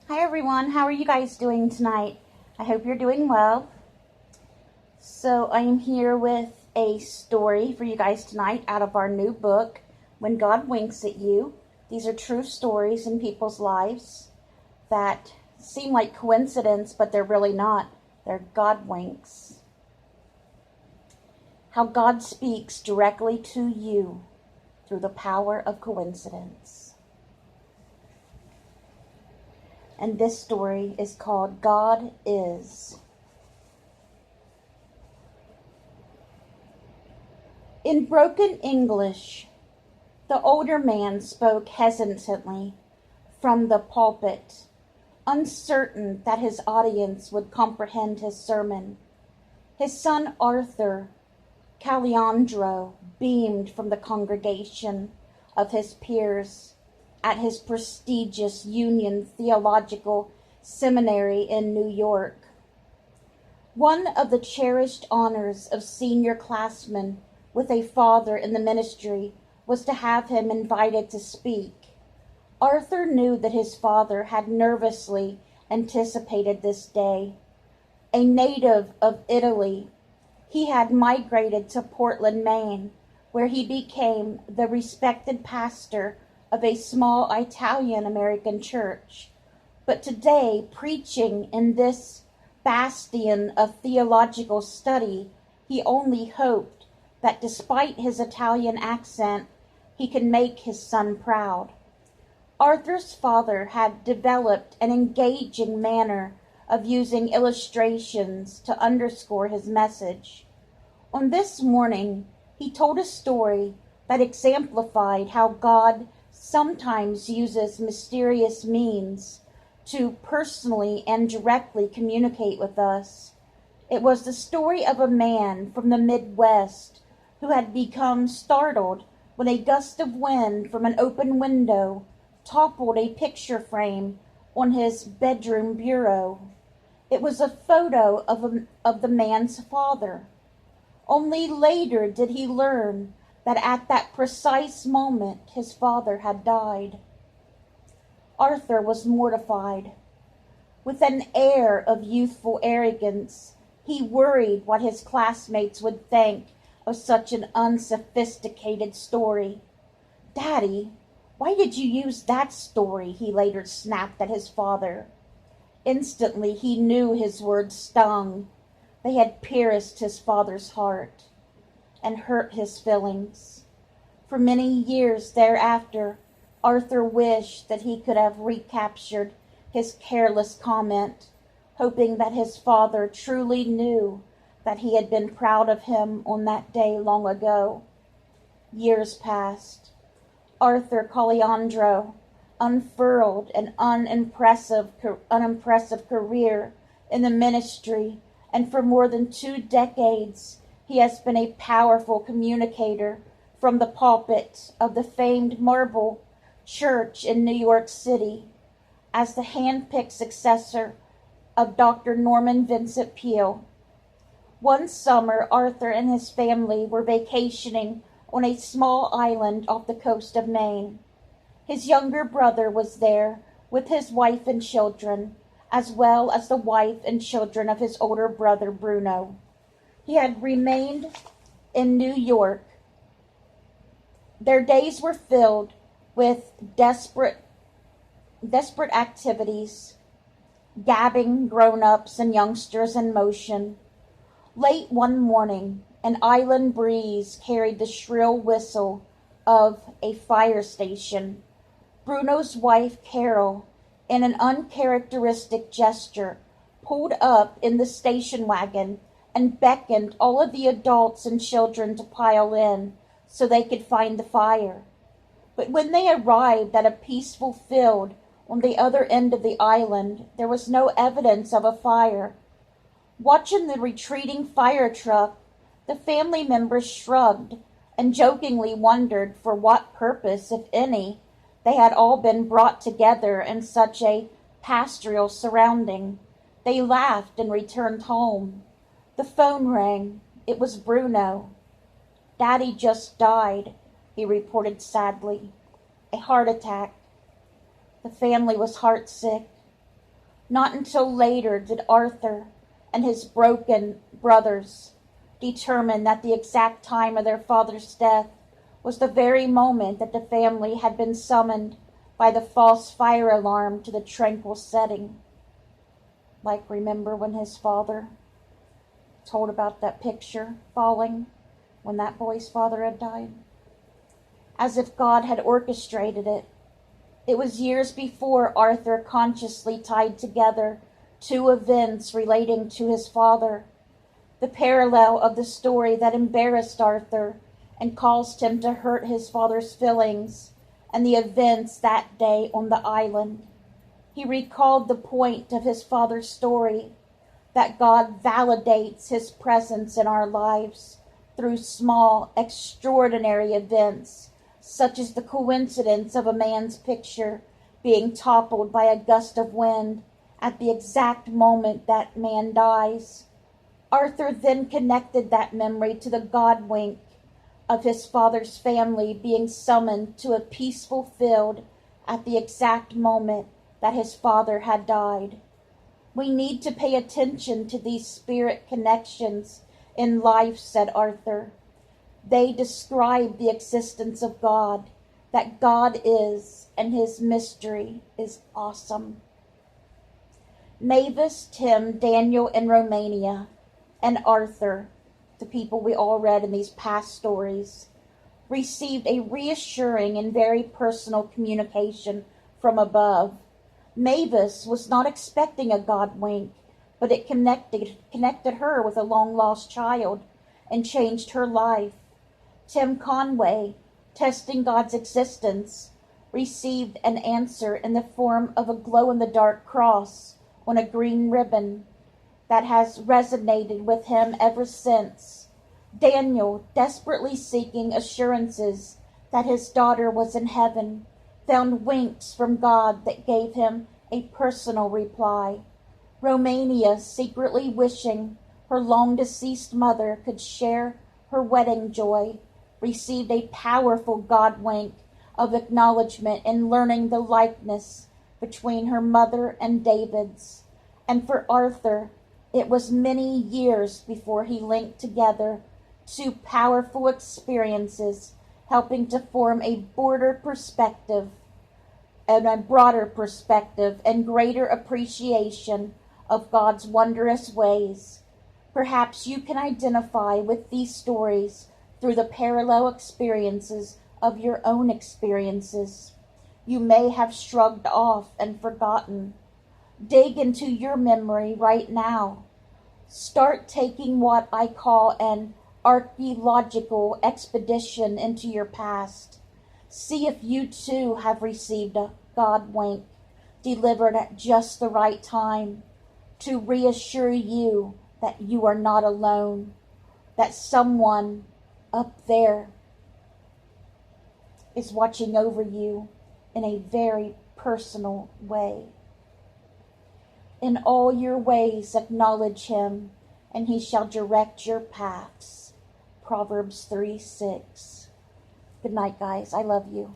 Hi everyone, how are you guys doing tonight? I hope you're doing well. So I am here with a story for you guys tonight out of our new book, When God Winks at You. These are true stories in people's lives that seem like coincidence, but they're really not. They're God winks. How God speaks directly to you through the power of coincidence. And this story is called God Is. In broken English, the older man spoke hesitantly from the pulpit, uncertain that his audience would comprehend his sermon. His son Arthur Caliandro beamed from the congregation of his peers at his prestigious Union Theological Seminary in New York. One of the cherished honors of senior classmen with a father in the ministry was to have him invited to speak. Arthur knew that his father had nervously anticipated this day. A native of Italy, he had migrated to Portland, Maine, where he became the respected pastor of a small Italian-American church. But today, preaching in this bastion of theological study, he only hoped that despite his Italian accent, he could make his son proud. Arthur's father had developed an engaging manner of using illustrations to underscore his message. On this morning, he told a story that exemplified how God sometimes uses mysterious means to personally and directly communicate with us. It was the story of a man from the Midwest who had become startled when a gust of wind from an open window toppled a picture frame on his bedroom bureau. It was a photo of the man's father. Only later did he learn that at that precise moment his father had died. Arthur was mortified. With an air of youthful arrogance, he worried what his classmates would think of such an unsophisticated story. "Daddy, why did you use that story?" he later snapped at his father. Instantly he knew his words stung. They had pierced his father's heart and hurt his feelings. For many years thereafter, Arthur wished that he could have recaptured his careless comment, hoping that his father truly knew that he had been proud of him on that day long ago. Years passed. Arthur Caliandro unfurled an unimpressive career in the ministry, and for more than 2 decades he has been a powerful communicator from the pulpit of the famed Marble Church in New York City as the hand-picked successor of Dr. Norman Vincent Peale. One summer, Arthur and his family were vacationing on a small island off the coast of Maine. His younger brother was there with his wife and children, as well as the wife and children of his older brother Bruno. He had remained in New York. Their days were filled with desperate activities, gabbing grown-ups and youngsters in motion. Late one morning, an island breeze carried the shrill whistle of a fire station. Bruno's wife, Carol, in an uncharacteristic gesture, pulled up in the station wagon and beckoned all of the adults and children to pile in so they could find the fire. But when they arrived at a peaceful field on the other end of the island, there was no evidence of a fire. Watching the retreating fire truck, the family members shrugged and jokingly wondered for what purpose, if any, they had all been brought together in such a pastoral surrounding. They laughed and returned home. The phone rang. It was Bruno. "Daddy just died," he reported sadly. "A heart attack." The family was heartsick. Not until later did Arthur and his broken brothers determine that the exact time of their father's death was the very moment that the family had been summoned by the false fire alarm to the tranquil setting. Like, remember when his father told about that picture falling when that boy's father had died? As if God had orchestrated it. It was years before Arthur consciously tied together two events relating to his father. The parallel of the story that embarrassed Arthur and caused him to hurt his father's feelings, and the events that day on the island. He recalled the point of his father's story, that God validates his presence in our lives through small, extraordinary events, such as the coincidence of a man's picture being toppled by a gust of wind at the exact moment that man dies. Arthur then connected that memory to the God wink of his father's family being summoned to a peaceful field at the exact moment that his father had died. We need to pay attention to these spirit connections in life, said Arthur. They describe the existence of God, that God is, and his mystery is awesome. Mavis, Tim, Daniel in Romania, and Arthur, the people we all read in these past stories, received a reassuring and very personal communication from above. Mavis was not expecting a God wink, but it connected her with a long-lost child and changed her life. Tim Conway, testing God's existence, received an answer in the form of a glow-in-the-dark cross on a green ribbon that has resonated with him ever since. Daniel, desperately seeking assurances that his daughter was in heaven, found winks from God that gave him a personal reply. Romania, secretly wishing her long-deceased mother could share her wedding joy, received a powerful God wink of acknowledgement in learning the likeness between her mother and David's. And for Arthur, it was many years before he linked together two powerful experiences, helping to form a broader perspective and greater appreciation of God's wondrous ways. Perhaps you can identify with these stories through the parallel experiences of your own experiences. You may have shrugged off and forgotten. Dig into your memory right now. Start taking what I call an archaeological expedition into your past. See if you too have received a God wink delivered at just the right time to reassure you that you are not alone, that someone up there is watching over you in a very personal way. In all your ways acknowledge him, and he shall direct your paths. Proverbs 3:6. Good night, guys. I love you.